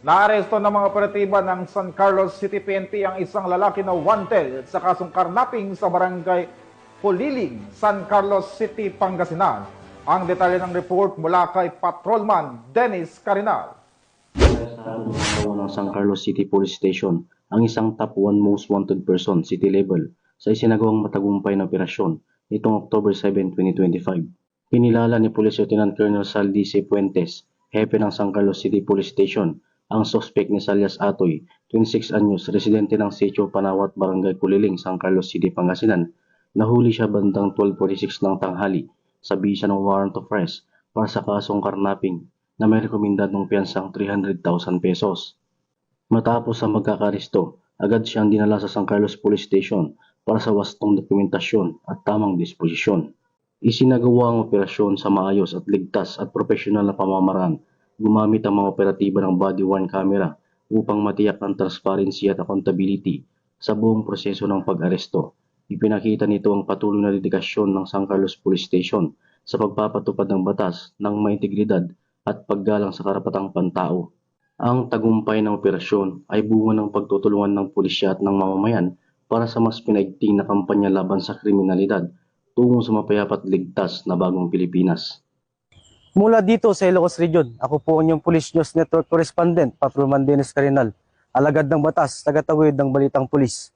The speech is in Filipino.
Naaresto ng mga operatiba ng San Carlos City PNP ang isang lalaki na wanted sa kasong karnaping sa barangay Puliling, San Carlos City, Pangasinan. Ang detalye ng report mula kay Patrolman Dennis Carinal. Arestahan ng San Carlos City Police Station ang isang top 1 most wanted person city level sa isinagawang matagumpay na operasyon nitong October 7, 2025. Kinilala ni Police Lieutenant Colonel Saldi C. Puentes, hepe ng San Carlos City Police Station, ang suspect ni Salias Atoy, 26 anyos, residente ng Sitio Panawat, Barangay Puliling, San Carlos City, Pangasinan. Nahuli siya bandang 12:46 ng tanghali sa bisa ng warrant of arrest para sa kasong karnaping na may rekomendadong piyansang 300,000 pesos. Matapos ang magkakaresto, agad siyang dinala sa San Carlos Police Station para sa wastong dokumentasyon at tamang disposisyon. Isinagawa ang operasyon sa maayos at ligtas at profesional na pamamaraan, gumamit ang mga operatiba ng body-worn camera upang matiyak ang transparency at accountability sa buong proseso ng pag-aresto. Ipinakita nito ang patuloy na dedikasyon ng San Carlos Police Station sa pagpapatupad ng batas ng may integridad at paggalang sa karapatang pantao. Ang tagumpay ng operasyon ay bunga ng pagtutulungan ng pulisya at ng mamamayan para sa mas pinaigting na kampanya laban sa kriminalidad tungo sa mapayapat ligtas na bagong Pilipinas. Mula dito sa Ilocos Region, ako po ang inyong Police News Network Correspondent, Patrolman Dennis Carinal, alagad ng batas, tagatawid ng Balitang Pulis.